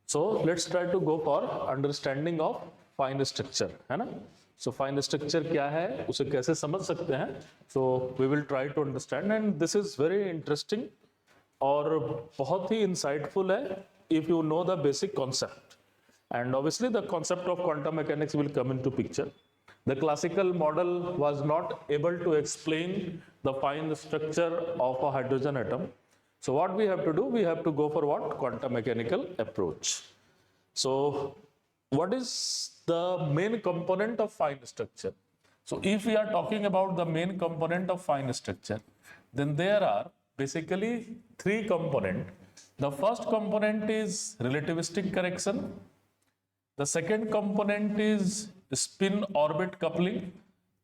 So let's try to go for understanding of fine structure, है ना? So fine structure क्या है, उसे कैसे समझ सकते हैं? So we will try to understand, and this is very interesting और बहुत ही insightful है if you know the basic concept. And obviously the concept of quantum mechanics will come into picture. The classical model was not able to explain the fine structure of a hydrogen atom. So what we have to do, we have to go for what? Quantum mechanical approach. So what is the main component of fine structure? So if we are talking about the main component of fine structure, then there are basically three components. The first component is relativistic correction. The second component is spin orbit coupling,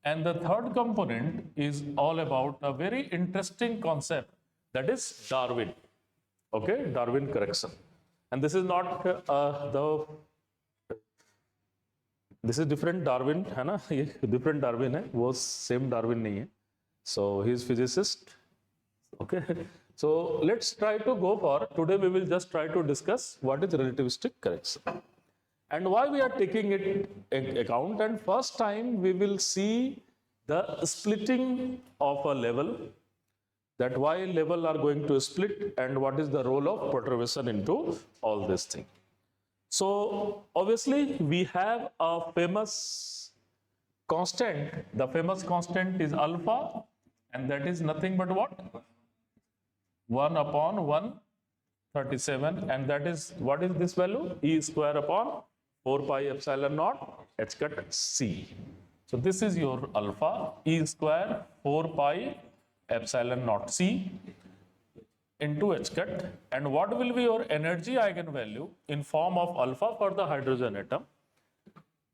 and the third component is all about a very interesting concept, that is Darwin. Okay, Darwin correction. And this is not this is different Darwin, है ना? ये different Darwin है, वो same Darwin नहीं है. So he is physicist. Okay. So let's try to go for, today we will just try to discuss what is relativistic correction and why we are taking it in account. And first time we will see the splitting of a level, that why level are going to split and what is the role of perturbation into all this thing. So obviously we have a famous constant. The famous constant is alpha, and that is nothing but what? 1 upon 137, and that is, what is this value? E square upon 4 pi epsilon naught h cut c. So this is your alpha, E square 4 pi epsilon naught c into h cut. And what will be your energy eigenvalue in form of alpha for the hydrogen atom?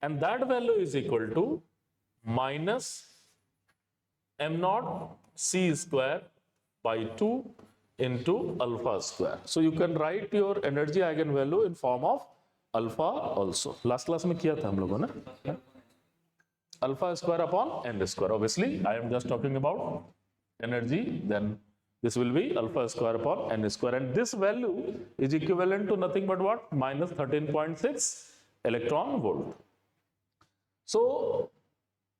And that value is equal to minus m naught c square by 2 into alpha square. So you can write your energy eigenvalue in form of alpha also. Last class में किया था हम लोगों ने, alpha square upon n square. Obviously I am just talking about energy, then this will be alpha square upon n square, and this value is equivalent to nothing but what? Minus 13.6 electron volt. So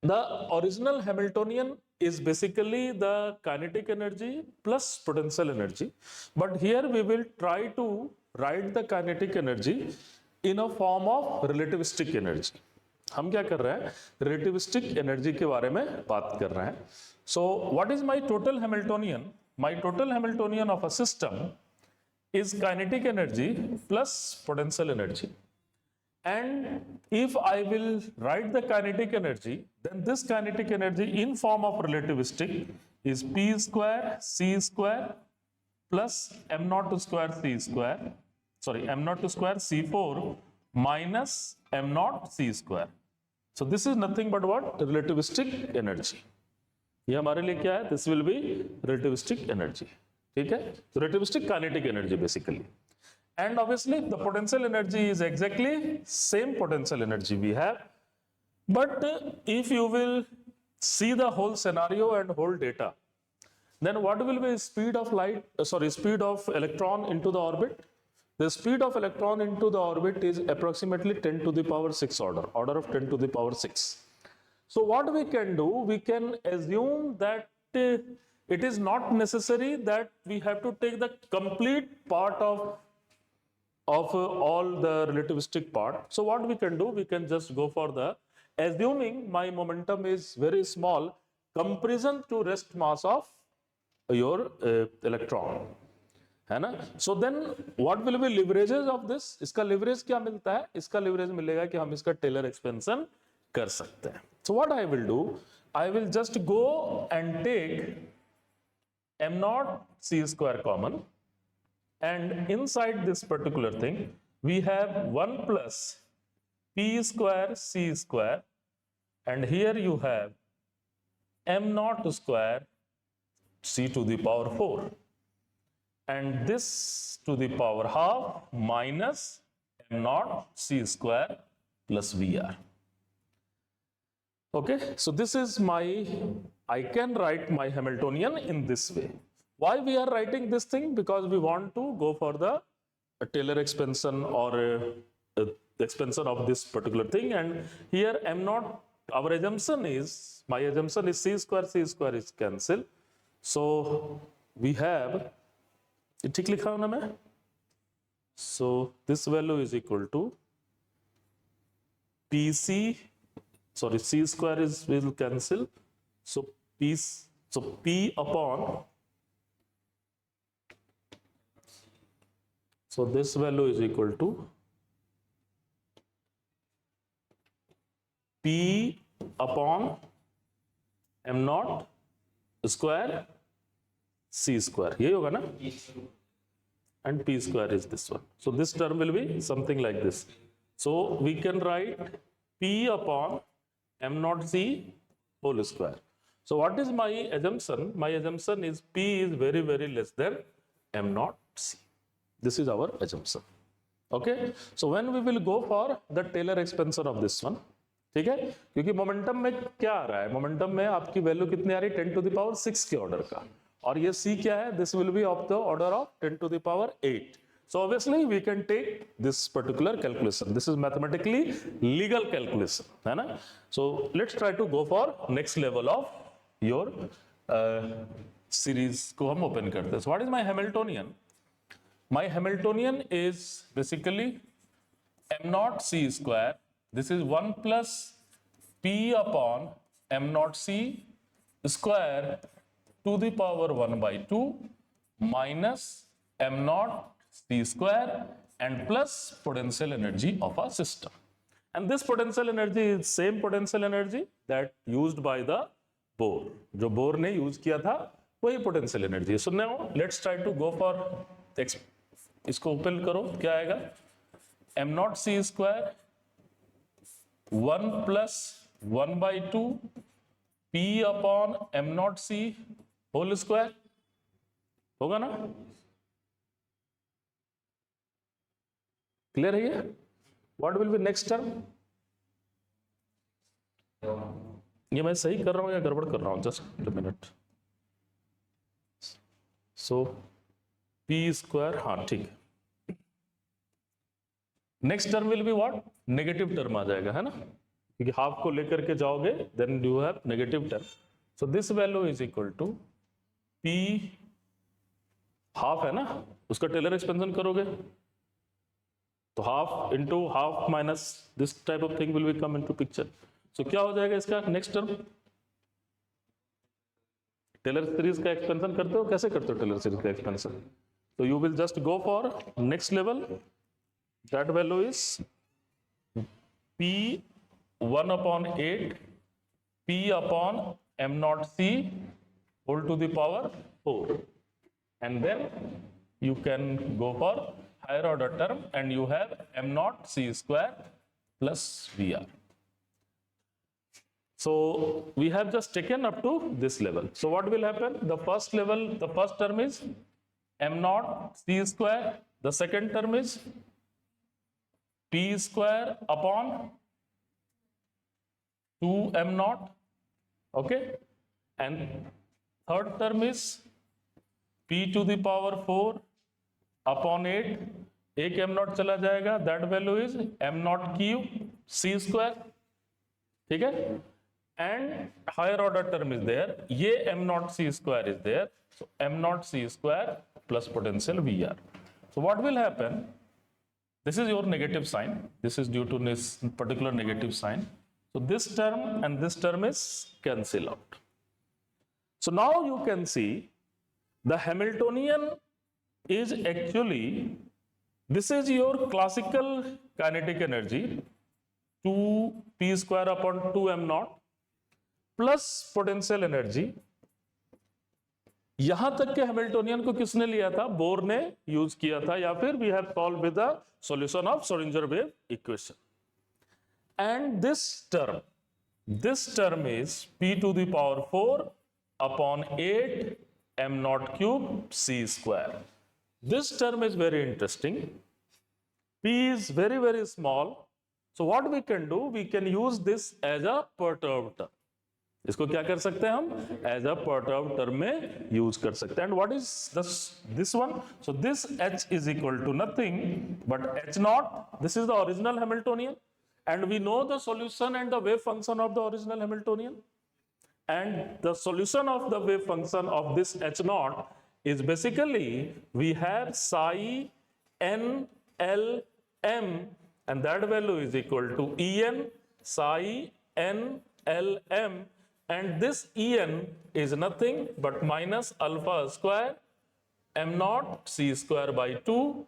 the original Hamiltonian is basically the kinetic energy plus potential energy, but here we will try to write the kinetic energy in a form of relativistic energy. हम क्या कर रहे हैं? Relativistic energy के बारे में बात कर रहे हैं. So what is my total Hamiltonian? My total Hamiltonian of a system is kinetic energy plus potential energy. And if I will write the kinetic energy, then this kinetic energy in form of relativistic is p square c square plus m naught square c square, sorry, m naught square c4 minus m naught c square. So this is nothing but what? Relativistic energy. ये हमारे लिए क्या है? This will be relativistic energy. ठीक है? Relativistic kinetic energy basically. And obviously the potential energy is exactly same potential energy we have. But if you will see the whole scenario and whole data, then what will be speed of light, speed of electron into the orbit? The speed of electron into the orbit is approximately 10 to the power 6 order of 10 to the power 6. So what we can do, we can assume that it is not necessary that we have to take the complete part of all the relativistic part. So what we can do, we can just go for the, assuming my momentum is very small, comparison to rest mass of your electron, है ना? So then what will be leverages of this? इसका leverage क्या मिलता है? इसका leverage मिलेगा कि हम इसका Taylor expansion कर सकते हैं. So what I will do, I will just go and take m naught c square common, and inside this particular thing we have 1 plus p square c square, and here you have m naught square c to the power 4, and this to the power half minus m naught c square plus vr. Okay, so this is my, I can write my Hamiltonian in this way. Why we are writing this thing? Because we want to go for the a Taylor expansion or a expansion of this particular thing, and here m naught, our assumption is, my assumption is c square is cancel. So we have, ठीक लिखा हूं ना मैं? So this value is equal to PC, sorry, c square is will cancel. So P upon, so this value is equal to P upon m naught square c square, यही होगा ना? And p square is this one. So this term will be something like this. So we can write P upon m naught c whole square. So what is my assumption? My assumption is P is very, very less than m naught c. This is our assumption. Okay. So when we will go for the Taylor expansion of this one, ठीक है, क्योंकि momentum में क्या आ रहा है, momentum में आपकी value कितनी आ रही है, 10 to the power 6 के ऑर्डर का, और ये c क्या है, this will B of the order of 10 to the power 8. So obviously we can take this particular calculation. This is mathematically legal calculation, है ना? So let's try to go for next level of your series को हम open करते हैं. So what is my Hamiltonian? My Hamiltonian is basically m naught c square. This is 1 plus P upon m naught c square to the power 1 by 2 minus m naught c square and plus potential energy of a system. And this potential energy is same potential energy that used by the Bohr. जो Bohr ने use किया था वही potential energy. So now let's try to go for इसको open करो, क्या आएगा? m naught c square 1 plus 1 by 2 P upon m naught c whole square होगा ना? Clear है ये? What will be next term? ये मैं सही कर रहा हूँ या गड़बड़ कर रहा हूँ? Just a minute. So P square, हाँ ठीक है. Next term will be what? Negative term आ जाएगा, है ना, क्योंकि हाफ को लेकर के जाओगे then you have negative term. So this value is equal to p half, है ना, उसका टेलर एक्सपेंशन करोगे तो half into half minus this type of thing will be come into picture. सो क्या हो जाएगा इसका नेक्स्ट टर्म? टेलर सीरीज का एक्सपेंशन करते हो, कैसे करते हो टेलर सीरीज का एक्सपेंशन? तो you will just go for next level. That value is P 1 upon 8 P upon m naught c whole to the power 4, and then you can go for higher order term and you have m naught c square plus Vr. So we have just taken up to this level. So what will happen? The first level, the first term is m naught c square, the second term is P square upon 2 m naught, okay, and third term is P to the power 4 upon 8, एक m naught चला जाएगा, that value is m naught cube c square, ठीक है, and higher order term is there, ये m naught c square is there, so m naught c square plus potential Vr. So what will happen? This is your negative sign. This is due to this particular negative sign. So this term and this term is cancel out. So now you can see the Hamiltonian is actually, this is your classical kinetic energy 2p square upon 2m naught plus potential energy. यहां तक के Hamiltonian को किसने लिया था? Bore ने use किया था, या फिर we have solve with the solution of Schrodinger wave equation. And this term is p to the power 4 upon 8 m naught cube c square. This term is very interesting. P is very, very small. So what we can do? We can use this as a perturbed term. इसको क्या कर सकते हैं हम as a perturbed term में use कर सकते हैं. And what is this one? So this H is equal to nothing but H naught. This is the original Hamiltonian, and we know the solution and the wave function of the original Hamiltonian. And the solution of the wave function of this H naught is basically we have psi n L m, and that value is equal to En psi n L m, and this En is nothing but minus alpha square m naught c square by 2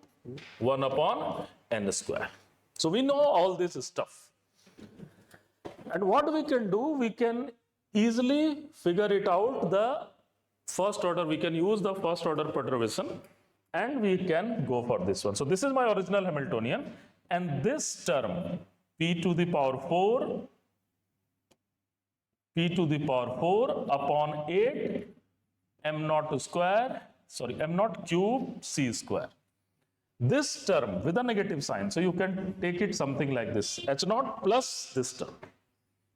1 upon n square. So we know all this stuff, and what we can do, we can easily figure it out the first order. We can use the first order perturbation and we can go for this one. So this is my original Hamiltonian, and this term p to the power 4 upon 8 m naught square, sorry, m naught cube c square. This term with a negative sign, so you can take it something like this, h naught plus this term.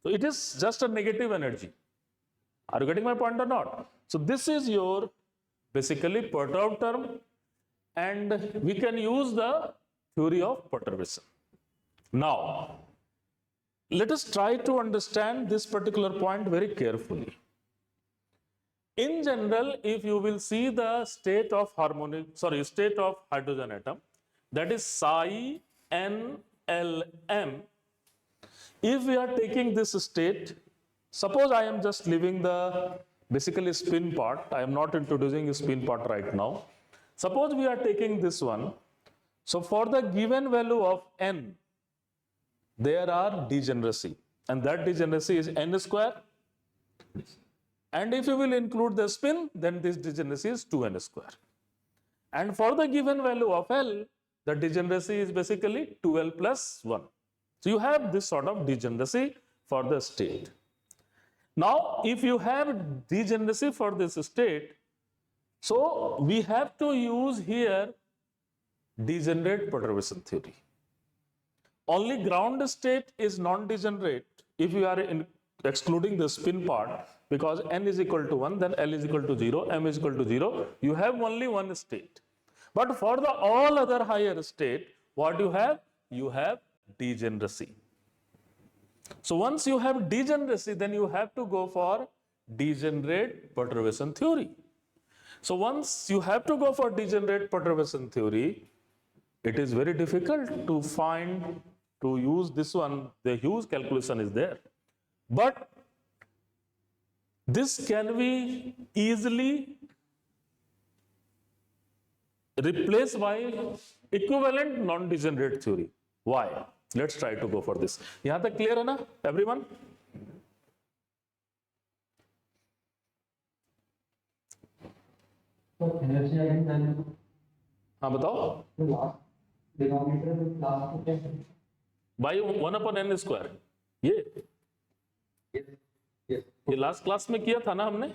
So it is just a negative energy. Are you getting my point or not? So this is your basically perturbed term, and we can use the theory of perturbation. Now, let us try to understand this particular point very carefully. In general, if you will see the state of hydrogen atom, that is psi n L m. If we are taking this state, suppose I am just leaving the basically spin part, I am not introducing spin part right now. Suppose we are taking this one. So for the given value of n, there are degeneracy, and that degeneracy is n square. And if you will include the spin, then this degeneracy is 2n square. And for the given value of L, the degeneracy is basically 2L plus 1. So you have this sort of degeneracy for the state. Now, if you have degeneracy for this state, so we have to use here degenerate perturbation theory. Only ground state is non-degenerate if you are excluding the spin part, because n is equal to 1, then L is equal to 0, m is equal to 0. You have only one state. But for the all other higher state, what you have? You have degeneracy. So once you have degeneracy, then you have to go for degenerate perturbation theory. So once you have to go for degenerate perturbation theory, it is very difficult to use this one. The huge calculation is there. But this can be easily replaced by equivalent non-degenerate theory. Why? Let's try to go for this. यहाँ तक clear है ना, everyone? हाँ बताओ. By 1 upon n square. ये last class में किया था ना हमने.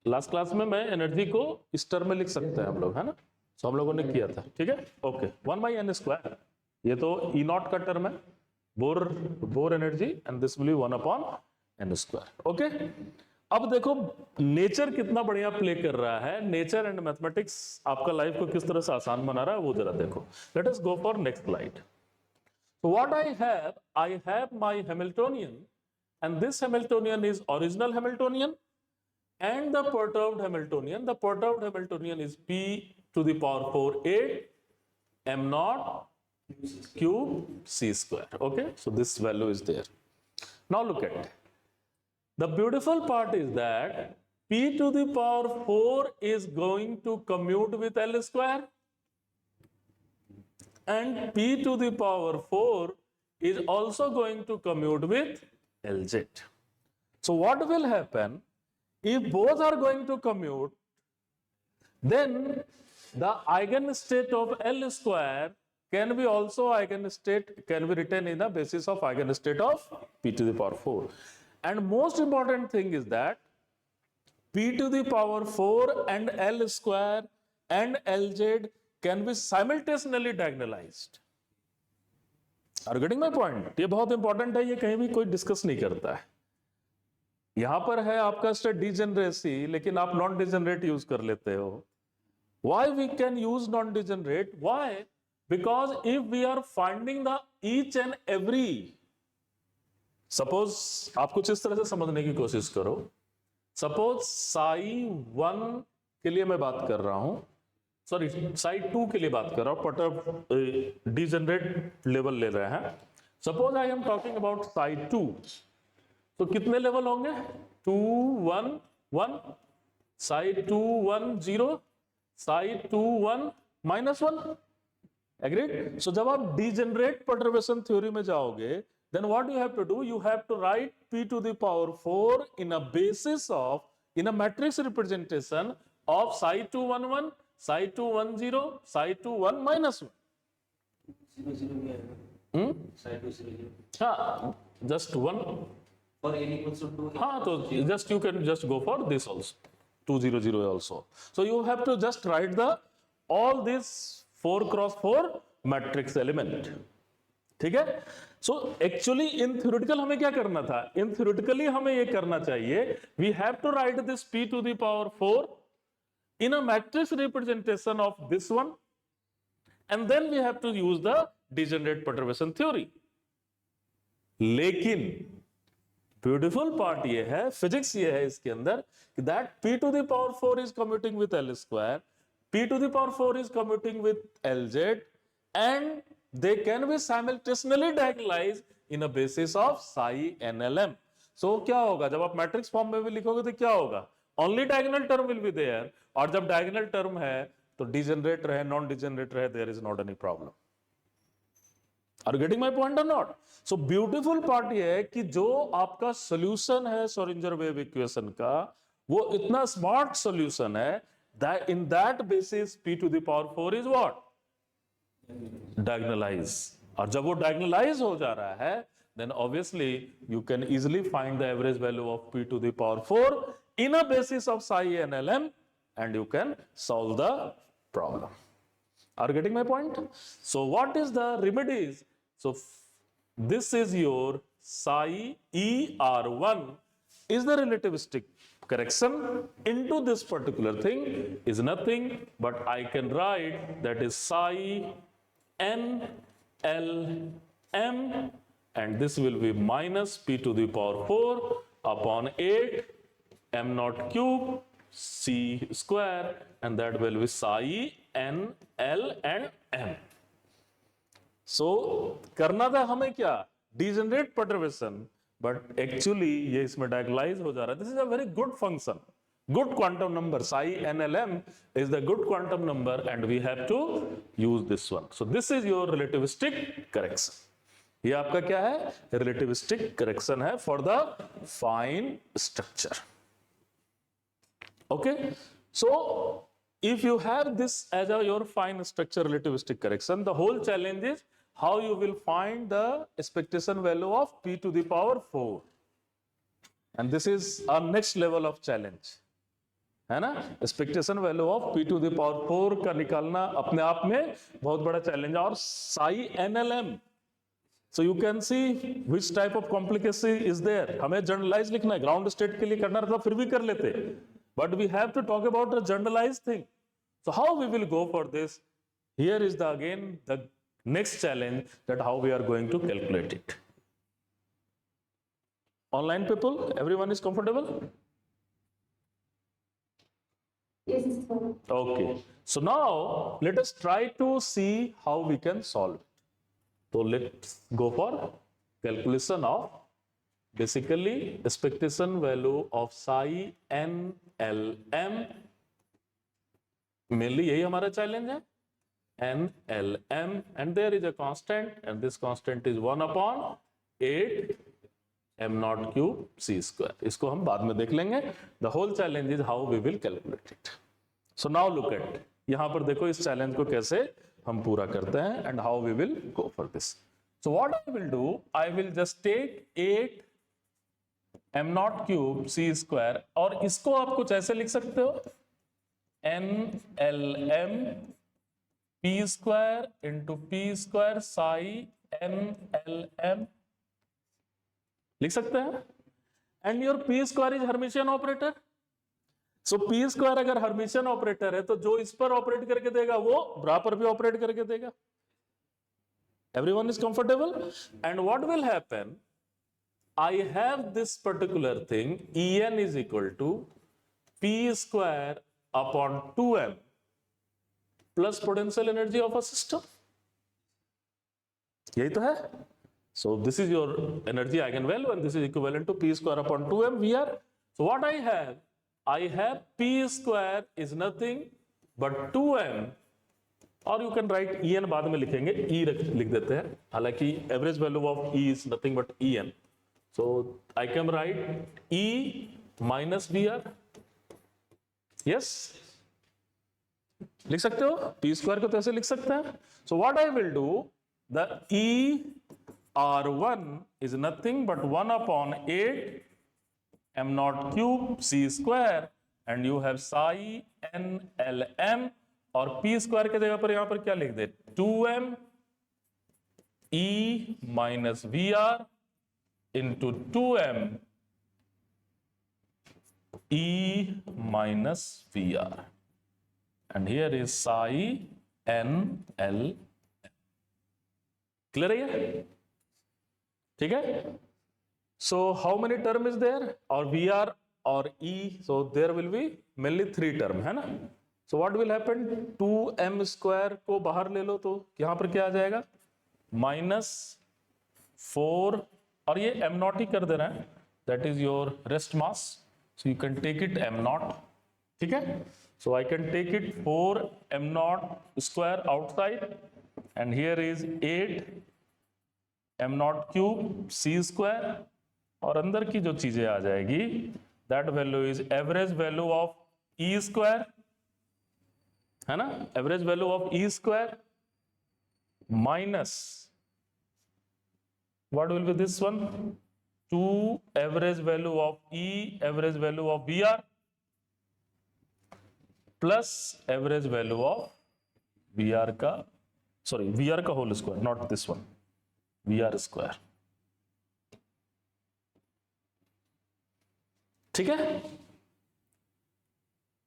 लास्ट क्लास में मैं एनर्जी को इस टर्म में लिख सकते हैं हम लोग, है ना. सो हम लोगों ने किया था, ठीक है. ओके, 1 by n स्क्वायर, ये तो ई नॉट का टर्म है, bore energy, and this will be 1 upon n square. Okay, अब देखो नेचर कितना बढ़िया प्ले कर रहा है. नेचर एंड मैथमेटिक्स आपका लाइफ को किस तरह से आसान बना रहा है वो जरा देखो. Let us go for next slide. So what I have my Hamiltonian, and this Hamiltonian is original Hamiltonian and the perturbed Hamiltonian. The perturbed Hamiltonian is p to the power 4 8 m naught cube c square. Okay, so this value is there. Now look at it. The beautiful part is that p to the power 4 is going to commute with L square, and p to the power 4 is also going to commute with Lz. So what will happen if both are going to commute? Then the eigenstate of L square can be also can be written in the basis of eigenstate of p to the power 4. And most important thing is that p to the power 4 and L square and Lz can be simultaneously diagonalized. Are you getting my point? ये बहुत important है, ये कहीं भी कोई discuss नहीं करता है. यहां पर है आपका स्टेट डिजेनरेसी, लेकिन आप नॉन डिजेनरेट यूज कर लेते हो. Why we can use non-degenerate? Why? Because if we are finding the each and every, suppose आप कुछ इस तरह से समझने की कोशिश करो. Suppose psi 1 के लिए मैं बात कर रहा हूं, सॉरी psi 2 के लिए बात कर रहा हूं, पटर डिजेनरेट लेवल ले रहे हैं. Suppose I am talking about psi 2, तो कितने लेवल होंगे? 2 1 1, psi 2 1 0, psi 2 1 -1. Agreed? So जब आप degenerate perturbation theory में जाओगे, then what you have to do? You have to write p to the power 4 in a basis of, in a matrix representation of psi 2 1 1, psi 2 1 0, psi 2 1 -1. 0 0 भी आएगा. psi 2 0 0. हाँ, just one. For n equals to 2. हाँ, तो just you can just go for this also. 2 0 0 also. So you have to just write the all these 4 cross 4 matrix element. ठीक है? So actually in theoretical हमें क्या करना था? In theoretically हमें ये करना चाहिए. We have to write this p to the power 4 in a matrix representation of this one, and then we have to use the degenerate perturbation theory. लेकिन beautiful part ये है, फिजिक्स ये है इसके अंदर, that p to the power 4 is commuting with l square, p to the power 4 is commuting with lz, and they can be simultaneously diagonalize in a basis of psi nlm. सो क्या होगा जब आप matrix form में भी लिखोगे तो क्या होगा? Only diagonal term will be there, और जब डायगोनल टर्म है तो डिजेनरेट रहे नॉन डिजेनरेट रहे, there is not any problem. Are you getting my point or not? So beautiful part ये है कि जो आपका solution है Schrödinger wave equation का, वो इतना smart solution है that in that basis p to the power 4 is what? Diagonalize. और जब वो diagonalize हो जा रहा है, then obviously you can easily find the average value of p to the power 4 in a basis of psi nlm, and you can solve the problem. Are you getting my point? So what is the remedies? So this is your psi ER1 is the relativistic correction into this particular thing is nothing but I can write that is psi NLM, and this will be minus p to the power 4 upon 8 m naught cube c square, and that will be psi n l and m. So करना था हमें क्या? Degenerate perturbation, but actually ये इसमें diagonalize हो जा रहा है. This is a very good function, good quantum number. Psi nlm is the good quantum number, and we have to use this one. So this is your relativistic correction. ये आपका क्या है? Relativistic correction है for the fine structure. Okay, so if you have this as your fine structure relativistic correction, the whole challenge is how you will find the expectation value of p to the power 4, and this is our next level of challenge, है ना? expectation value of p to the power 4 का निकालना अपने आप में बहुत बड़ा challenge है. और psi nlm, so you can see which type of complication is there. हमें जनरलाइज लिखना है, ग्राउंड स्टेट के लिए करना रहता फिर भी कर लेते, but we have to talk about a generalized thing. So how we will go for this? Here is the again the next challenge, that how we are going to calculate it. Online people, everyone is comfortable? Yes, sir. Okay. So now let us try to see how we can solve it. So let's go for calculation of basically expectation value of psi NLM. Mainly यही हमारा challenge है. NLM, and there is a constant, and this constant is 1 upon 8 m naught cube c square. इसको हम बाद में देख लेंगे. The whole challenge is how we will calculate it. So now look at, यहाँ पर देखो इस challenge को कैसे हम पूरा करते हैं, and how we will go for this. So what I will do, I will just take 8 m naught cube c square, और इसको आप कुछ ऐसे लिख सकते हो, NLM p square into p square psi NLM लिख सकते हैं. And your P square is Hermitian operator. So P square अगर हर्मिशियन ऑपरेटर है तो जो इस पर ऑपरेट करके देगा वो ब्रा पर भी ऑपरेट करके देगा. Everyone is comfortable? And what will happen? I have this particular thing, En is equal to P square upon 2m plus potential energy of a system. यही तो है. So this is your energy eigenvalue and this is equivalent to P square upon 2m VR. So what I have P square is nothing but 2m. और you can write E N बाद में लिखेंगे, E लिख देते हैं, हालांकि average value of E is nothing but E N. So I can write E minus V R. Yes, लिख सकते हो. पी स्क्वायर को तो ऐसे लिख सकते हैं. So what I will do, the E R one is nothing but 1 upon 8 M naught cube C square and you have psi N L M. और पी स्क्वायर के जगह पर यहां पर क्या लिख दे, 2m e minus V R into 2m e minus V R and here is psi N L. Clear है ये? ठीक है. So how many term is there, और वी आर और e, so there will be mainly 3 term, है ना. So what will happen, 2m square को बाहर ले लो तो यहां पर क्या आ जाएगा, -4, और ये m नॉट ही कर देना है, that is your rest mass. So you can take it m naught. ठीक है. So I can take it 4 m naught square outside and here is 8 m naught cube c square, और अंदर की जो चीजें आ जाएगी that value is average value of e square, है ना, average value of E square minus what will be this one, 2 average value of E average value of we R plus average value of we R का, sorry V R का whole square, not this one, V R square. ठीक है,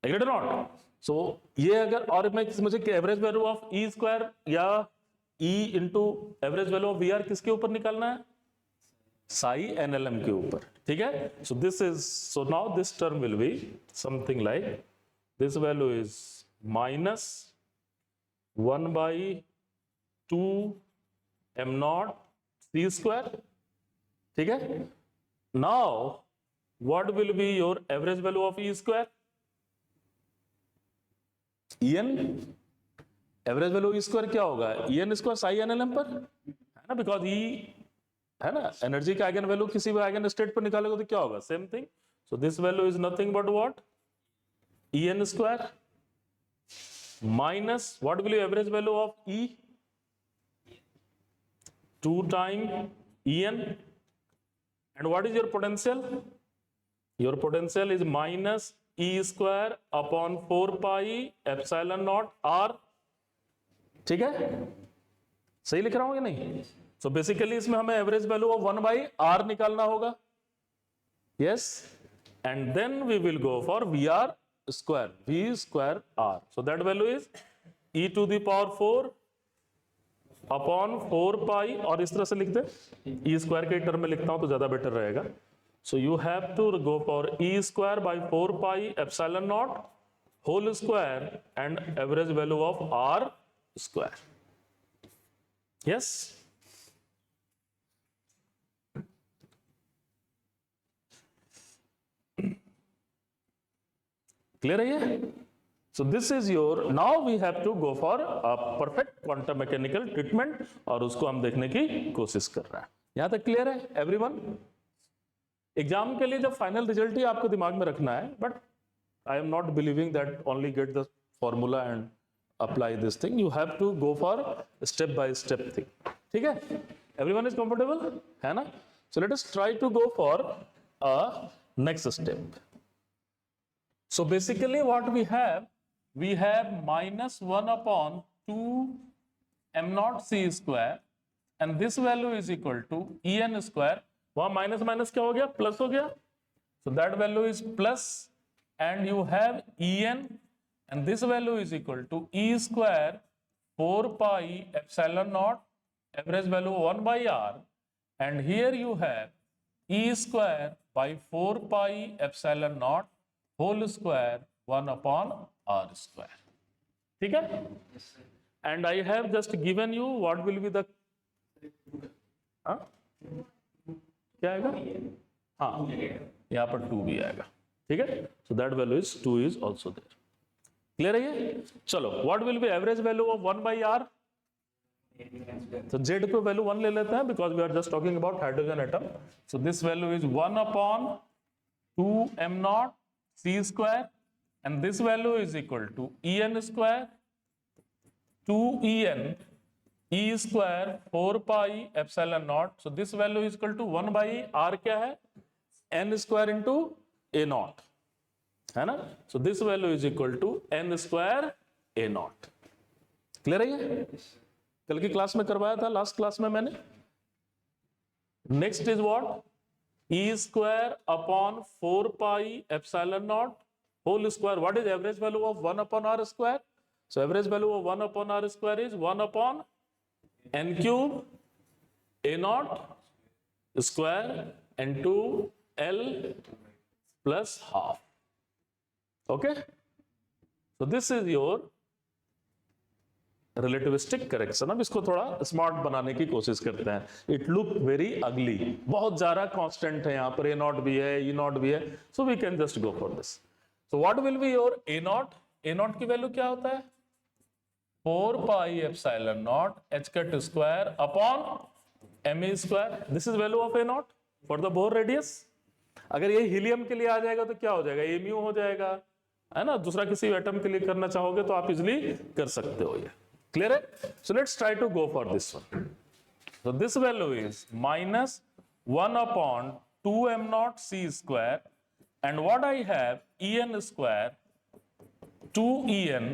agreed और not. सो ये अगर, और मैं मुझे average value of E square या e into average value of we r किसके ऊपर निकालना है, साई एन एल एम के ऊपर. ठीक है. So this is, so now this term will be something like, this value is minus 1/2 M naught C square. ठीक है. Now what will be your average value of E square, En, average value E square क्या होगा, En square psi N L M पर, है ना, because ई है ना, energy का आइगन वैल्यू किसी भी आइगन स्टेट पर निकालेगा तो क्या होगा, same thing. So this value is nothing but what, En square minus what will B average value of E, 2 time En, and what is your potential, your potential is minus E square upon 4 pi epsilon not R. ठीक है, सही लिख रहा हूं या नहीं. So basically इसमें हमें एवरेज वैल्यू ऑफ 1/r निकालना होगा. Yes, and then we will go for V R square, v square r. So that value is e to the power 4 upon 4 pi, और इस तरह से लिख दे, e स्क्वायर के टर्म में लिखता हूं तो ज्यादा बेटर रहेगा. So you have to go for e square by 4 pi epsilon naught whole square and average value of r square. Yes? Clear है ये? So this is your, now we have to go for a perfect quantum mechanical treatment, और उसको हम देखने की कोशिश कर रहे हैं. यहां तक क्लियर है एवरीवन? एग्जाम के लिए जब फाइनल रिजल्ट ही आपको दिमाग में रखना है, but I am not believing that only get the formula and apply this thing. You have to go for step by step thing. ठीक है, एवरीवन इज कंफर्टेबल, है ना. So let us try to go for a next step. So basically what we have -1 upon 2 m naught c square and this value is equal to En square. वहां minus minus क्या हो गया, plus हो गया, So that value is plus, and you have En, and this value is equal to E square 4 pi epsilon naught, average value 1 by R, and here you have E square by 4 pi epsilon naught whole square 1 upon R square. ठीक है? And I have just given you what will be the हाँ? क्या आएगा? हाँ, यहाँ पर 2 भी आएगा. ठीक है? So that value is 2 is also there. Clear है ये? चलो, what will be average value of 1 by R? So Z को value 1 ले लेते हैं because we are just talking about hydrogen atom. So this value is 1 upon 2 m naught C square, and this value is equal to En square 2 En E square 4 pi epsilon naught. So this value is equal to 1 by R क्या है? N square into A naught. है ना? So this value is equal to N square A naught. Clear है ये? कल की class में करवाया था, लास्ट क्लास में मैंने. Next is what? E square upon 4 pi epsilon naught whole square. What is average value of 1 upon R square? So average value of 1 upon R square is 1 upon N cube A naught square into L plus half. Okay? So this is your relativistic correction. अब इसको थोड़ा smart बनाने की कोशिश करते हैं. It look very ugly, बहुत ज्यादा कांस्टेंट है यहाँ पर, ए नॉट भी है, ई नॉट भी है. So we can just go for this. So what will be your A naught? A naught की वैल्यू क्या होता है? 4 pi epsilon naught H cut square upon M E square. This is value of A naught for the Bohr radius. अगर ये helium के लिए आ जाएगा तो क्या हो जाएगा? ए म्यू हो जाएगा, है ना? दूसरा किसी एटम के लिए करना चाहोगे तो आप इजिली कर सकते हो. ये clear है? So let's try to go for this one. So this value is minus 1 upon 2m naught C square, and what I have En square 2En,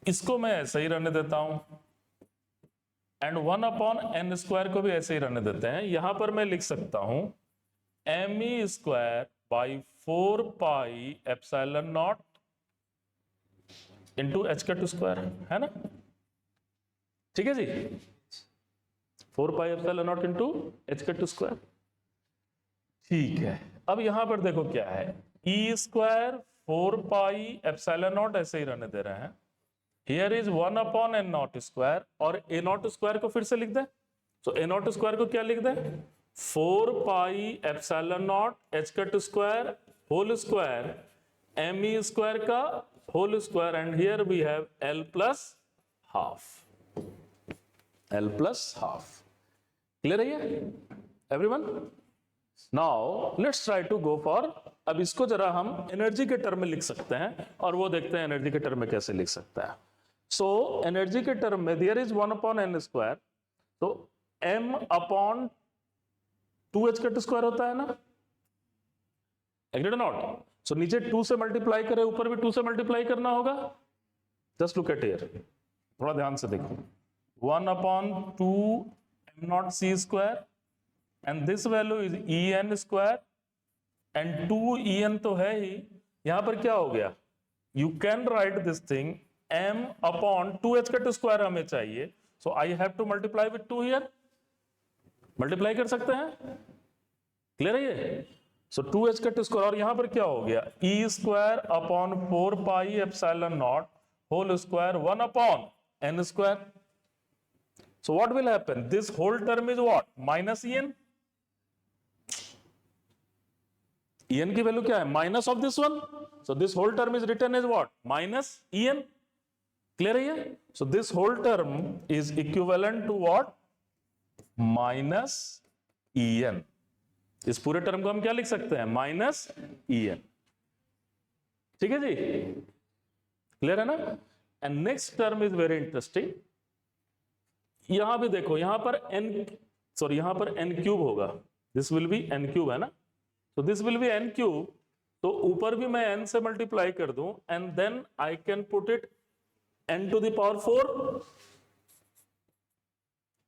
इसको मैं ऐसे ही रहने देता हूं, and 1 upon n square को भी ऐसे ही रहने देते हैं. यहां पर मैं लिख सकता हूं me square by 4 pi epsilon naught into H cut square, है ना? ठीक है जी. 4 pi epsilon naught into H cut square. ठीक है. अब यहां पर देखो क्या है, E square 4 pi epsilon naught ऐसे ही रहने दे रहे हैं. Here is 1 upon N naught square, और ए नॉट स्क्वायर को फिर से लिख दे. सो ए नॉट स्क्वायर को क्या लिख दे? 4 pi epsilon naught H cut square whole square m ई स्क्वायर का whole square, and here we have L plus half. L plus half. Clear है ये? Everyone? Now let's try to go for, अब इसको जरा हम एनर्जी के term में लिख सकते हैं, और वो देखते हैं एनर्जी के टर्म में कैसे लिख सकता है. So एनर्जी के टर्म में there is 1 upon n square, तो m upon 2h cut square होता है ना? Agreed or not? सो नीचे 2 से मल्टीप्लाई करें, ऊपर भी 2 से मल्टीप्लाई करना होगा. जस्ट लुक एट हियर, थोड़ा ध्यान से देखो. 1 upon 2 m naught c square, and this value is En square, and 2 En तो है ही. यहां पर क्या हो गया? You can write this thing m upon 2h cut square हमें चाहिए, so I have to multiply with 2 here. Multiply कर सकते हैं. क्लियर है ये? सो 2h कट स्क्वायर, और यहां पर क्या हो गया? E square upon 4 pi epsilon naught whole square 1 upon n square. So what will happen? This whole term is what? Minus En. En की वैल्यू क्या है? Minus of this one. So this whole term is written as what? Minus En. Clear है ये? So this whole term is equivalent to what? Minus En. इस पूरे term को हम क्या लिख सकते हैं? Minus En. ठीक है जी? क्लियर है ना? And next term is very interesting. यहां भी देखो, यहां पर यहां पर n क्यूब होगा. This will be n cube, है ना? तो this will be n cube. तो ऊपर भी मैं n से मल्टीप्लाई कर दूं, and then I can put it n to the power 4.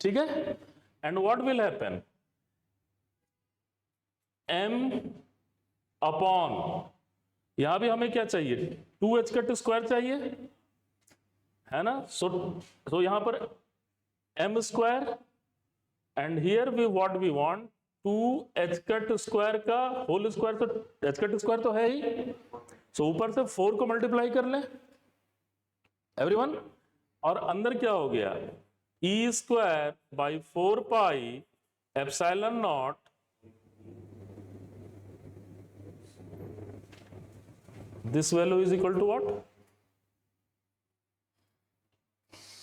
ठीक है? And what will happen? m upon, यहां भी हमें क्या चाहिए, 2h कट स्क्वायर चाहिए, है ना। सो यहां पर m square, and here we what we want 2h cut square का होल स्क्वायर, तो h कट स्क्वायर तो है ही, सो ऊपर से 4 को मल्टीप्लाई कर लें एवरीवन, और अंदर क्या हो गया, e square by 4 pi epsilon not this value is equal to what?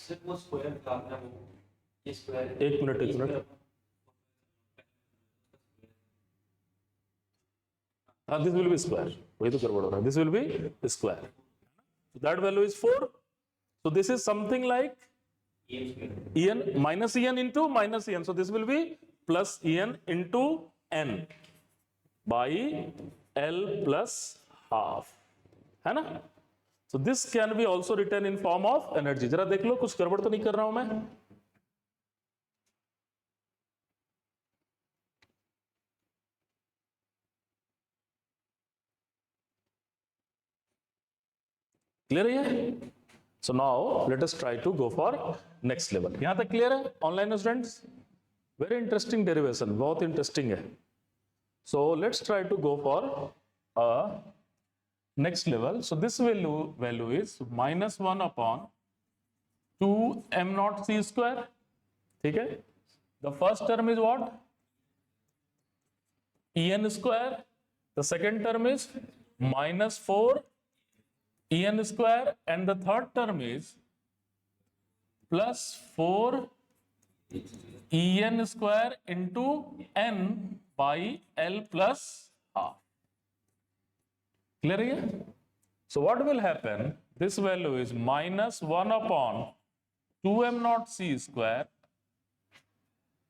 सिर्फ वो स्क्वायर का आपने वो ये स्क्वायर एक मिनट हाँ, this will be square, वही तो गड़बड़ हो रहा है, this will be square, so that value is 4, so this is something like en minus en into minus en, so this will be plus en into n by L plus half, है ना। So this can be also written in form of energy. जरा देख लो कुछ गड़बड़ तो नहीं कर रहा हूं मैं, क्लियर है ये? So now let us try to go for next level. यहां तक क्लियर है online students? Very interesting derivation, बहुत इंटरेस्टिंग है. So let's try to go for a next level. So this value is minus 1 upon 2 m naught c square. ठीक है, the first term is what, en square, the second term is minus 4 en square, and the third term is plus 4 en square into n by L plus half. Clear here? So what will happen? This value is minus 1 upon 2m naught c square,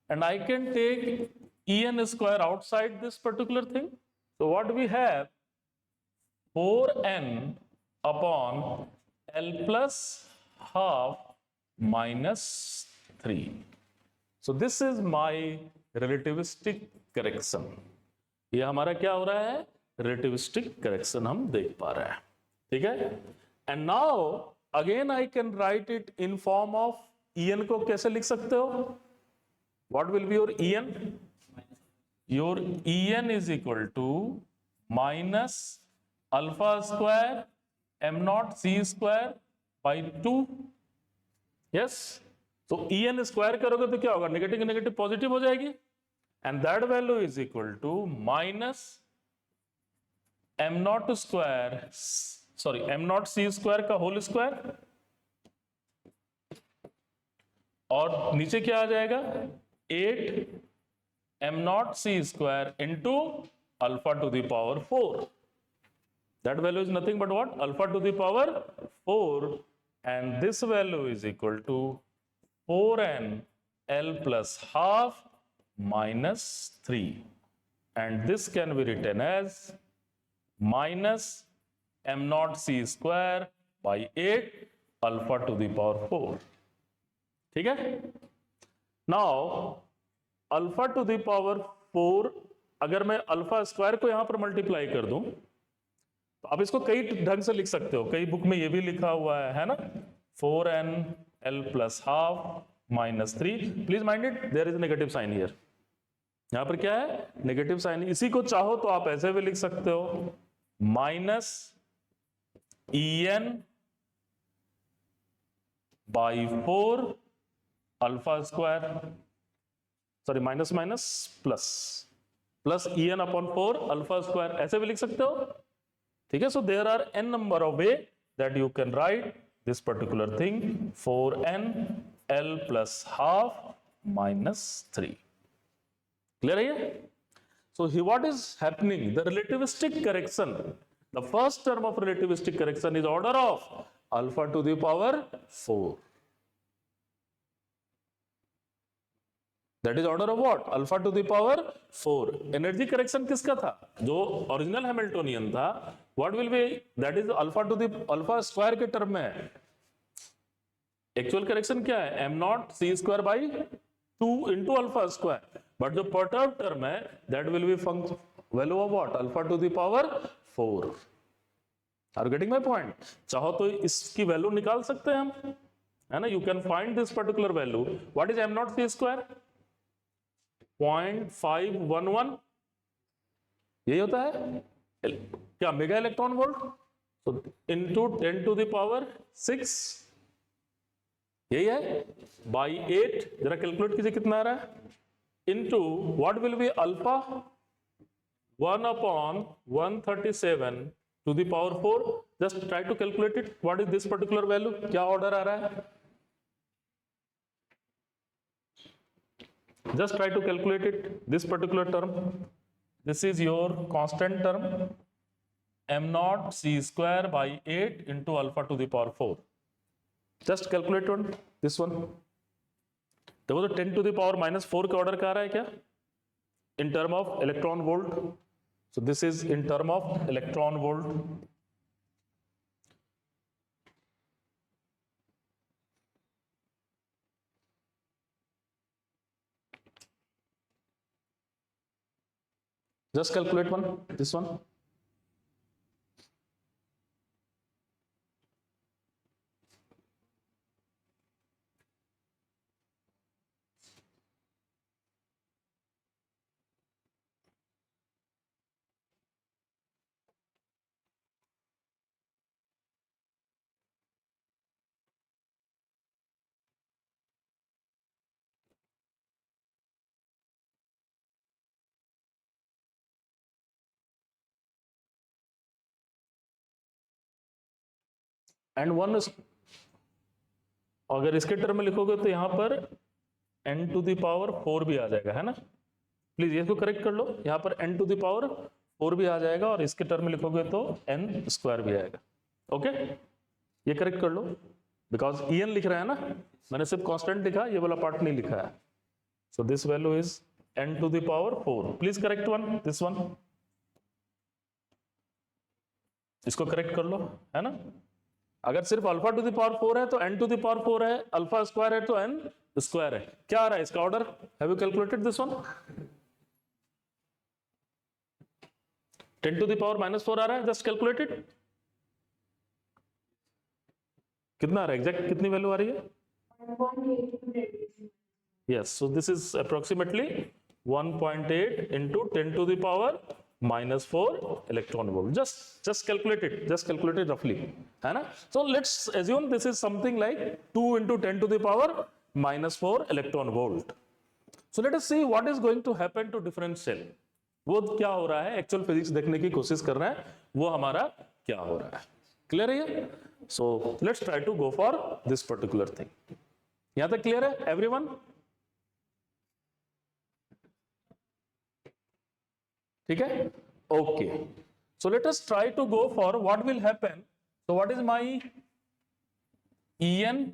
and I can take en square outside this particular thing. So what we have, 4n upon L plus half minus 3. So this is my relativistic correction. ये हमारा क्या हो रहा है, relativistic correction हम देख पा रहे हैं, ठीक है. And now again I can write it in form of En को कैसे लिख सकते हो? What will be your En? Your En is equal to minus alpha square m naught c square by 2. Yes. So En square करोगे तो क्या होगा, negative negative positive हो जाएगी, and that value is equal to minus m naught square, sorry m naught c square का whole square, और नीचे क्या आ जाएगा, 8 m naught c square into alpha to the power 4. That value is nothing but what, alpha to the power 4, and this value is equal to 4n L plus half minus 3, and this can be written as minus m naught c square by 8 alpha to the power 4. ठीक है. Now alpha to the power 4, अगर मैं alpha square को यहां पर multiply कर दूं तो आप इसको कई ढंग से लिख सकते हो, कई बुक में ये भी लिखा हुआ है ना, 4n L plus half minus 3. Please mind it, there is negative sign here, यहां पर क्या है, नेगेटिव साइन. इसी को चाहो तो आप ऐसे भी लिख सकते हो, minus en by 4 alpha square, sorry minus minus plus, plus en upon 4 alpha square, ऐसे भी लिख सकते हो, ठीक है. So there are n number of way that you can write this particular thing, 4n L plus half minus 3. Clear है? So here what is happening? The relativistic correction, the first term of relativistic correction is order of alpha to the power 4. That is order of what? Alpha to the power 4. Energy correction किसका था? जो original Hamiltonian था, what will be, that is alpha to the alpha square के term में है. Actual correction क्या है, m naught c square by 2 into alpha square, but जो परटर्ब टर्म है, that will be value of what, alpha to the power 4। Are getting my point? चाहो तो इसकी वैल्यू निकाल सकते हैं हम, है ना। You can find this particular value. What is m naught C square? 0.511, यही होता है क्या, मेगा इलेक्ट्रॉन वोल्ट। तो इंटू 10 टू द पावर 6, यही है, बाई 8, जरा कैलकुलेट कीजिए कितना आ रहा है, into what will be alpha 1/137 to the power 4। Just try to calculate it, what is this particular value, क्या ऑर्डर आ रहा है, just try to calculate it, this particular term. This is your constant term, m naught c square by 8 into alpha to the power 4. Just calculate on this one. देखो तो 10 to the power minus 4 के order का आ रहा है क्या, in term of electron volt. So this is in term of electron volt. Just calculate this one. And one, अगर इसके term में लिखोगे तो यहां पर n टू द पावर 4 भी आ जाएगा, है ना। प्लीज ये तो करेक्ट कर लो, यहां पर n टू द पावर 4 भी आ जाएगा और इसके टर्म में लिखोगे तो n स्क्वायर भी आएगा। ओके, ये करेक्ट कर लो, बिकॉज en लिख रहा है ना, मैंने सिर्फ कांस्टेंट लिखा, ये वाला पार्ट नहीं लिखा है। So this value is n to the power 4। Please correct one, this one, इसको करेक्ट कर लो, है ना। अगर सिर्फ अल्फा टू द पावर 4 है तो n टू द पावर 4 है, अल्फा स्क्वायर है तो n स्क्वायर है। क्या आ रहा है इसका order, have you calculated this one? 10 to the power -4 आ रहा है, जस्ट कैलकुलेटेड, कितना आ रहा है एग्जैक्ट, कितनी वैल्यू आ रही है? 1.8. Yes, so this is approximately 1.8 into 10 to the power -4 electron volt. Just calculate it roughly, है ना। So let's assume this is something like 2 into 10 to the power -4 electron volt. So let us see what is going to happen to different cell. वो क्या हो रहा है, actual physics देखने की कोशिश कर रहे हैं, वो हमारा क्या हो रहा है, क्लियर है ये? So let's try to go for this particular thing. यहां तक क्लियर है एवरीवन? ठीक है, okay. So let us try to go for what will happen. So what is my En?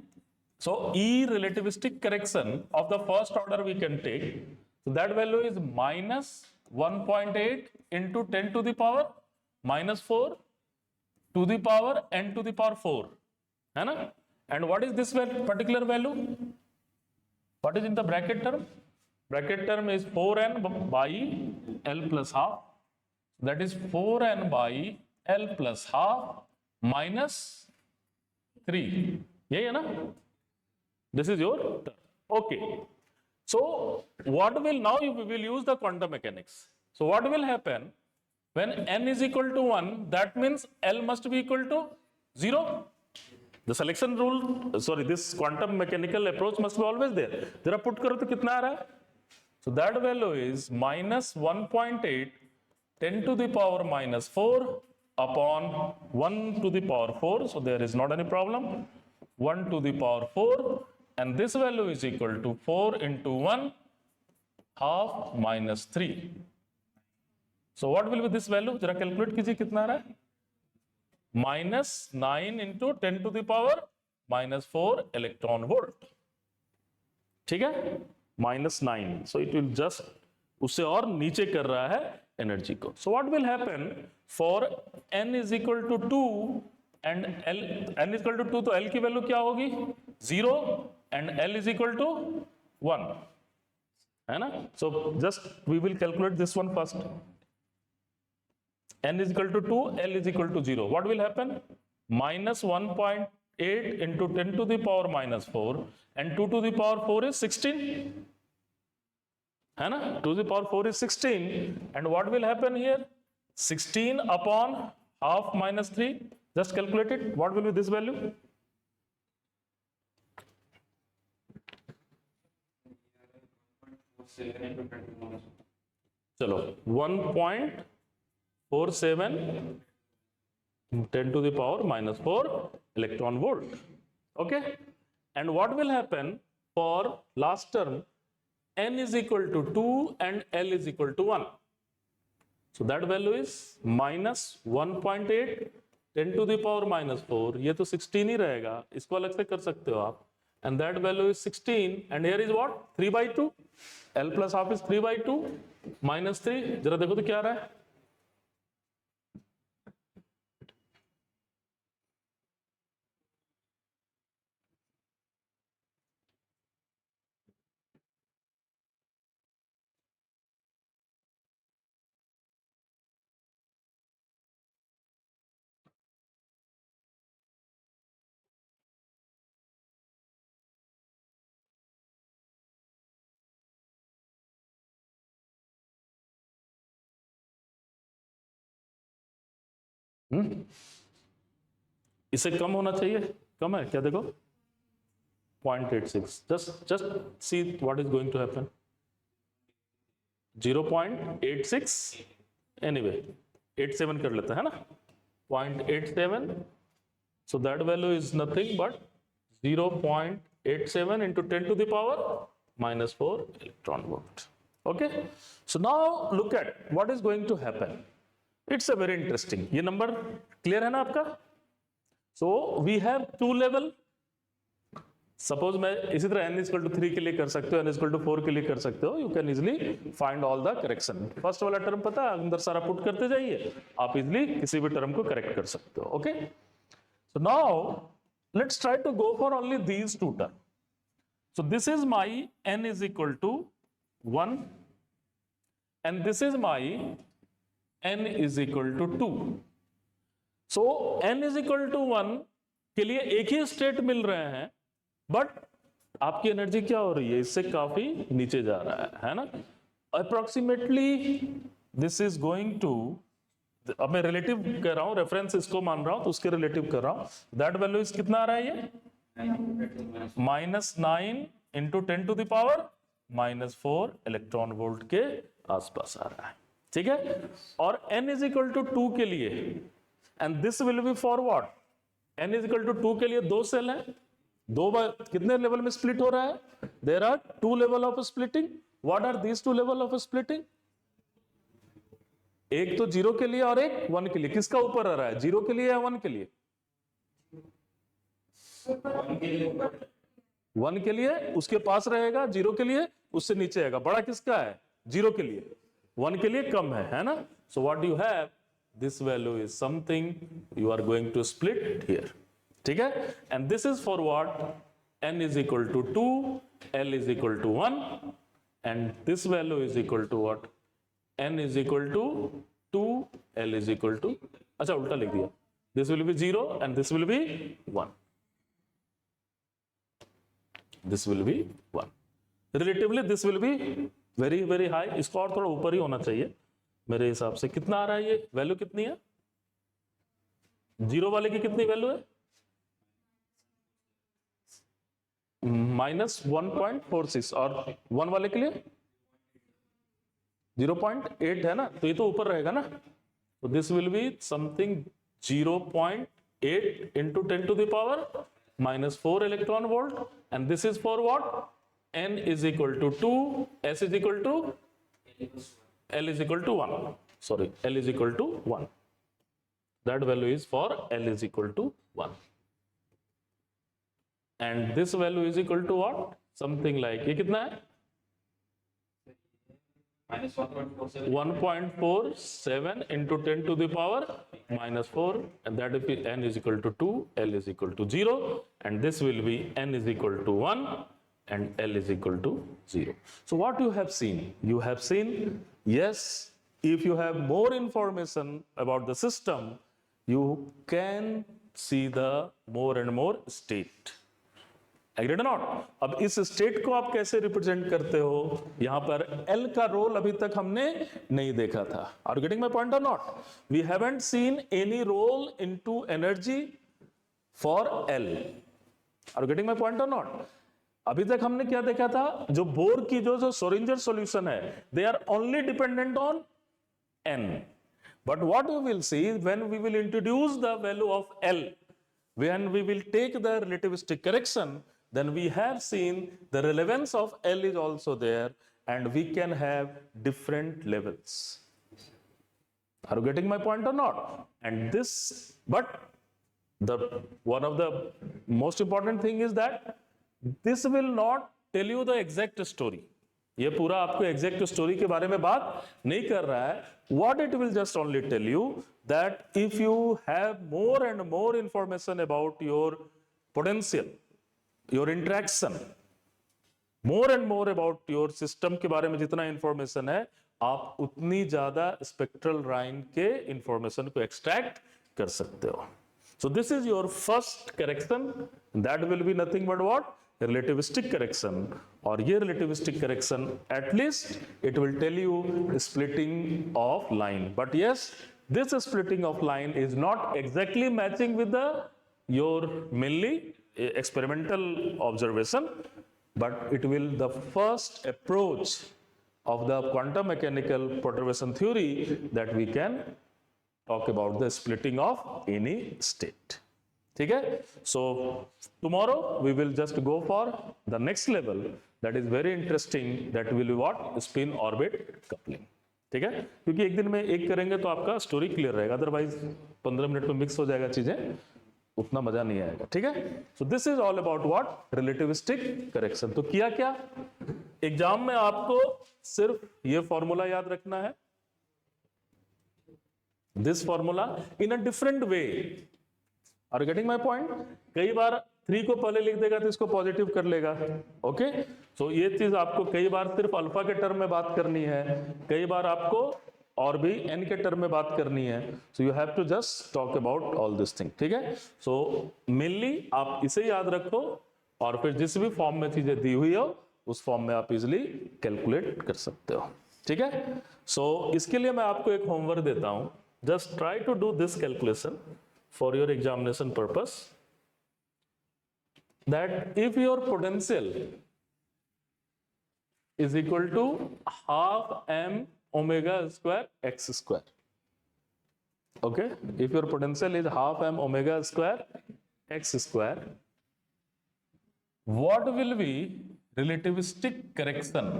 So E relativistic correction of the first order we can take. So that value is -1.8 into 10 to the power -4 to the power n to the power 4, है ना। And what is this particular value? What is in the bracket term? Bracket term is 4n by L plus half. That is 4n by L plus half minus 3. यही है ना? This is your term. Okay. So what will now we will use the quantum mechanics. So what will happen when n is equal to 1? That means L must be equal to 0. The selection rule, sorry, this quantum mechanical approach must be always there. जरा put करो तो कितना आ रहा है? So that value is -1.8 10 to the power -4 upon 1 to the power 4. So there is not any problem. 1 to the power 4, and this value is equal to 4 into 1 half minus 3. So what will be this value? जरा calculate कीजिए कितना आ रहा है? -9 into 10 to the power -4 electron volt. ठीक है, -9. So it will just उससे और नीचे कर रहा है एनर्जी को. So what will happen for n is equal to 2 and n is equal to 2, तो L की वैल्यू क्या होगी? 0 and L is equal to 1, है ना? So just we will calculate this one first. n is equal to 2, L is equal to 0. What will happen? Minus 1.8 into 10 to the power minus 4 and 2 to the power 4 is 16. है ना? 2 to the power 4 is 16. And what will happen here? 16 upon half minus 3. Just calculate it. What will be this value? चलो 1.47 10 to the power minus 4 electron volt. Okay, and what will happen for last term? N is equal to 2 and L is equal to 1. So that value is minus 1.8 10 to the power minus 4. ये तो 16 ही रहेगा, इसको अलग से कर सकते हो आप. And that value is 16, and here is what? 3 by 2. L plus half is 3 by 2 minus 3. जरा देखो तो क्या आ रहा है? इससे कम होना चाहिए. कम है क्या? देखो 0.86. just see what is going to happen. 0.86. anyway 87 कर लेते हैं ना. 0.87. so that value is nothing but 0.87 into 10 to the power minus 4 electron volt. Okay, so now look at what is going to happen. It's a very interesting. ये number clear है ना आपका? So we have two level. Suppose मैं इसी तरह n is equal to 3 के लिए कर सकते हो, n is equal to 4 के लिए कर सकते हो. You can easily find all the correction. First वाला टर्म पता है, अंदर सारा पुट करते जाइए, आप इजिली किसी भी टर्म को करेक्ट कर सकते हो. Okay, so now let's try to go for only these two terms. So this is my n is equal to 1 and this is my n is equal to 2. So n is equal to 1 के लिए एक ही state मिल रहे हैं, but आपकी energy क्या हो रही है? इससे काफी नीचे जा रहा है ना? Approximately this is going to, अब मैं रिलेटिव कर रहा हूं, रेफरेंस इसको मान रहा हूं तो उसके रिलेटिव कर रहा हूं. दैट वैल्यू इज कितना आ रहा है? ये -9 into 10 to the power -4 electron volt के आसपास आ रहा है. ठीक है, और n इज इक्वल टू 2 के लिए, and this will be for what? n is equal to 2 के लिए दो सेल है, दो बार कितने लेवल में स्प्लिट हो रहा है? There are 2 level of splitting. What are these 2 level of splitting? एक तो 0 के लिए और एक 1 के लिए. किसका ऊपर आ रहा है, 0 के लिए या 1 के लिए? 1 के लिए, उसके पास रहेगा. 0 के लिए उससे नीचे आएगा. बड़ा किसका है? 0 के लिए. 1 के लिए कम है ना? So what you have, this value is something you are going to split here. ठीक है, and this is for what? n is equal to 2, l is equal to 1, and this value is equal to what? n is equal to 2, l is equal to, अच्छा उल्टा लिख दिया, this will be 0 एंड this will be 1. This will be 1. Relatively this will be very very high. इसको और थोड़ा ऊपर ही होना चाहिए मेरे हिसाब से. कितना आ रहा है ये वैल्यू? कितनी है 0 वाले की? कितनी वैल्यू है? -1.46. और 1 वाले के लिए 0.8 है ना, तो ये तो ऊपर रहेगा ना. तो this will be something 0.8 into 10 to the power -4 electron volt, and this is for what? n is equal to 2, s is equal to, l is equal to 1. Sorry, l is equal to 1. That value is for l is equal to 1. And this value is equal to what? Something like, ये कितना है? -1.47 into 10 to the power -4, and that if n is equal to 2, l is equal to 0, and this will be n is equal to 1 and l is equal to 0. So what you have seen? You have seen, yes, if you have more information about the system, you can see the more and more state. Agreed or not? अब इस state को आप कैसे represent करते हो, यहां पर L का रोल अभी तक हमने नहीं देखा था. Are you getting my point or not? We haven't seen any role into energy for L. Are you getting my point or not? अभी तक हमने क्या देखा था, जो बोर की जो सोरिंजर सॉल्यूशन है, they are only dependent on N. But what we will see when we will introduce the value of L, when we will take the relativistic correction, then we have seen the relevance of L is also there, and we can have different levels. Are you getting my point or not? And this, but the one of the most important thing is that this will not tell you the exact story. ये पूरा आपको exact story के बारे में बात नहीं कर रहा है. What it will just only tell you that if you have more and more information about your potential, your interaction, more and more about your system के बारे में जितना इंफॉर्मेशन है, आप उतनी ज्यादा स्पेक्ट्रल लाइन के इंफॉर्मेशन को एक्सट्रैक्ट कर सकते हो. So this is your first correction. That will be nothing but what? Relativistic correction. और ये relativistic correction, at least it will tell you splitting of line. But yes, this splitting of line is not exactly matching with the your mainly experimental observation, but it will the first approach of the quantum mechanical perturbation theory that we can talk about the splitting of any state. ठीक है? So tomorrow we will just go for the next level that is very interesting, that will be what? Spin orbit coupling. ठीक है? क्योंकि एक दिन में एक करेंगे तो आपका स्टोरी क्लियर रहेगा, अदरवाइज 15 मिनट में मिक्स हो जाएगा चीजें, उतना मजा नहीं आएगा. ठीक है? So this is all about what? Relativistic correction. तो किया क्या? एग्जाम में आपको सिर्फ ये फॉर्मूला याद रखना है, this formula in a different way. Are you getting my point? कई बार 3 को पहले लिख देगा तो इसको पॉजिटिव कर लेगा. ओके, सो ये चीज आपको कई बार सिर्फ अल्फा के टर्म में बात करनी है, कई बार आपको और भी n के टर्म में बात करनी है. So you have to just talk about all this thing. ठीक है? सो मेनली आप इसे याद रखो, और फिर जिस भी फॉर्म में चीजें दी हुई हो उस फॉर्म में आप इजिली कैलकुलेट कर सकते हो. ठीक है? सो इसके लिए मैं आपको एक होमवर्क देता हूं. Just try to do this calculation for your examination purpose, that if your potential is equal to half m omega square x square, okay, if your potential is half m omega square x square, what will be relativistic correction?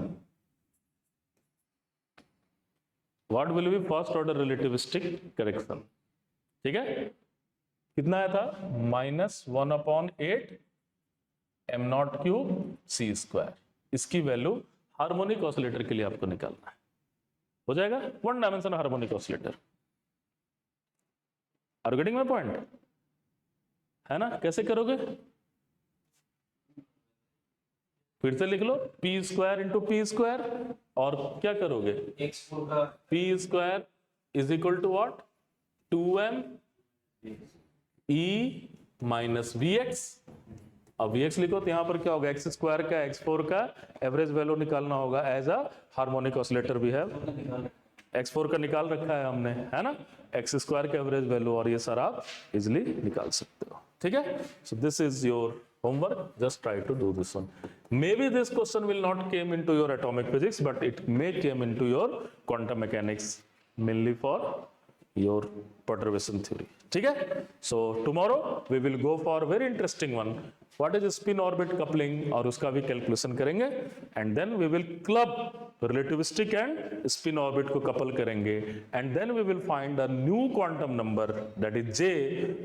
What will be first order relativistic correction? ठीक है? कितना आया था? -1/8 m0³ c square. इसकी value harmonic oscillator के लिए आपको निकालना है. हो जाएगा? 1 dimension harmonic oscillator. Are you getting my point? है ना? कैसे करोगे? फिर से लिख लो, p square into p square, और क्या करोगे? x4 का p square is equal to what? 2m e minus vx. अब vx लिखो तो यहां पर क्या होगा? x स्क्वायर का x4 का एवरेज वैल्यू निकालना होगा. एज अ हार्मोनिक ऑसिलेटर भी है, x4 का निकाल रखा है हमने, है ना? x स्क्वायर का एवरेज वैल्यू, और ये सर आप इजिली निकाल सकते हो. ठीक है? So this is your homework. Just try to do this one. Maybe this question will not came into your atomic physics, but it may came into your quantum mechanics, mainly for your perturbation theory. ठीक है? So tomorrow we will go for a very interesting one. What is spin orbit coupling, और उसका भी calculation करेंगे, and then we will club relativistic and spin orbit को couple करेंगे, and then we will find a new quantum number, that is J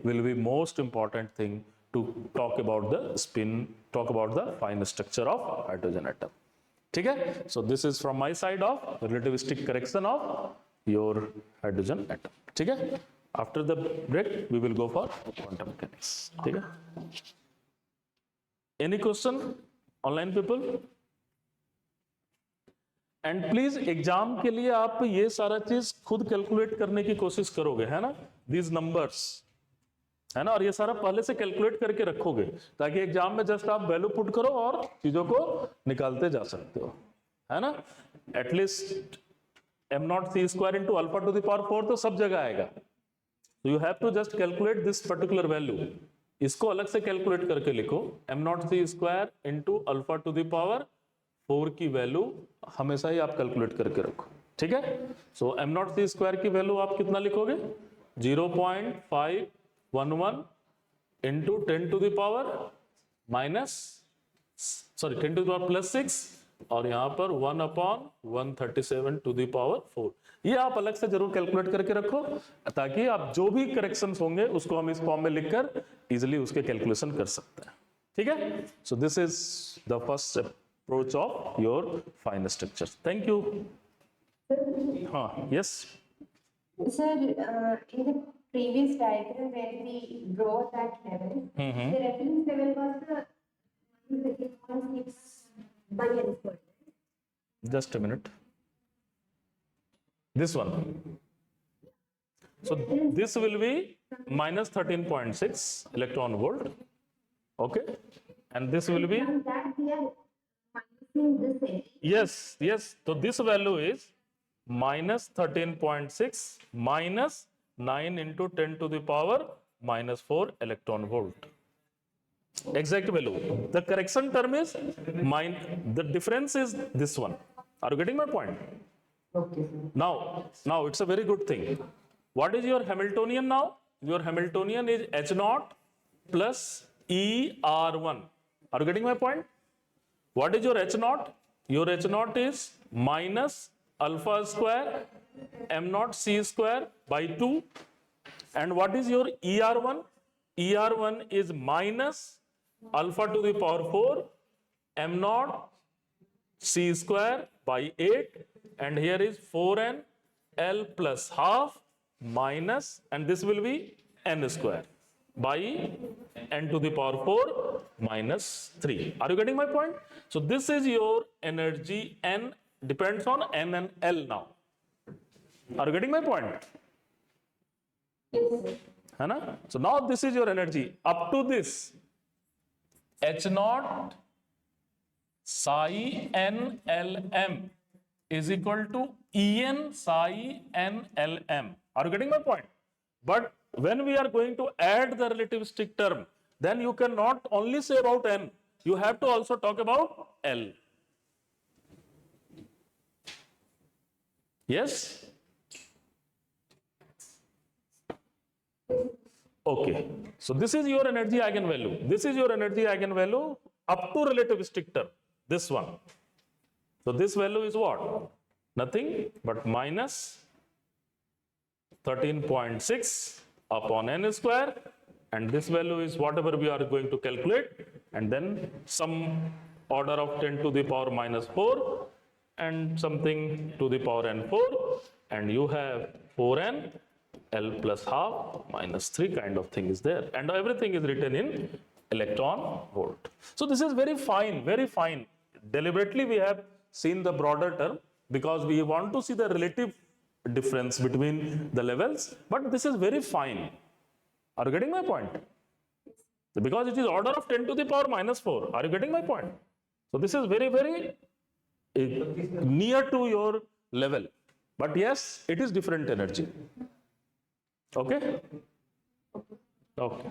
will be most important thing to talk about the spin, talk about the fine structure of hydrogen atom. ठीक है? So this is from my side of relativistic correction of your hydrogen atom. ठीक है? After the break we will go for quantum mechanics. ठीक है? Any question, online people? And please exam के लिए आप ये सारा चीज खुद कैलकुलेट करने की कोशिश करोगे, है ना, दीज नंबर्स, है ना, और ये सारा पहले से कैलकुलेट करके रखोगे ताकि एग्जाम में जस्ट आप वैल्यू पुट करो और चीजों को निकालते जा सकते हो, है ना। At least m0c² into alpha to the power 4 तो सब जगह आएगा, तो you have to just calculate this particular value, इसको अलग से कैलकुलेट करके लिखो, m0c² into alpha to the power 4 की वैल्यू हमेशा ही आप कैलकुलेट करके रखो, ठीक है। सो m0c² की वैल्यू आप कितना लिखोगे, 0.511 into 10 to the power minus, sorry 10 to the power plus 6, और यहां पर 1/137 टू द पावर 4। ये आप अलग से जरूर कैलकुलेट करके रखो ताकि आप जो भी करेक्शंस होंगे उसको हम इस फॉर्म में लिखकर इजीली उसके कैलकुलेशन कर सकते हैं, ठीक है। So this is the first approach of your fine structure. Thank you. हाँ, yes Sir, in the previous diagram where we draw that level, the reference level was the 0.6 by n squared. just a minute, this one, so this will be minus 13.6 electron volt, okay, and this will be, From that we are minusing this edge. yes, so this value is minus 13.6 minus 9 into 10 to the power minus 4 electron volt, exact value. The correction term is the difference is this one. Are you getting my point? Okay, sir. Now it's a very good thing. What is your Hamiltonian now? Your Hamiltonian is H0 plus ER1. Are you getting my point? What is your H0? Your H0 is minus alpha square m0c² by 2. And what is your ER1? ER1 is minus alpha to the power 4 m0c² by 8, and here is 4n L plus half minus, and this will be n² by n to the power 4 minus 3. Are you getting my point? So this is your energy, n depends on n and L now. Are you getting my point? Yes, sir. है ना? So now this is your energy up to this H0 psi n Lm is equal to En psi n Lm. Are you getting my point? But when we are going to add the relativistic term, then you cannot only say about n, you have to also talk about L. Yes? Okay. So this is your energy eigenvalue. This is your energy eigenvalue up to relativistic term. This one. So this value is what? Nothing but minus 13.6 upon n square. And this value is whatever we are going to calculate. And then some order of 10 to the power minus 4 and something to the power n4. And you have 4n L plus half minus 3 kind of thing is there, and everything is written in electron volt. So this is very fine, very fine. Deliberately we have seen the broader term because we want to see the relative difference between the levels, but this is very fine. Are you getting my point? Because it is order of 10 to the power minus 4. Are you getting my point? So this is very, very near to your level, but yes, it is different energy. Okay? Okay.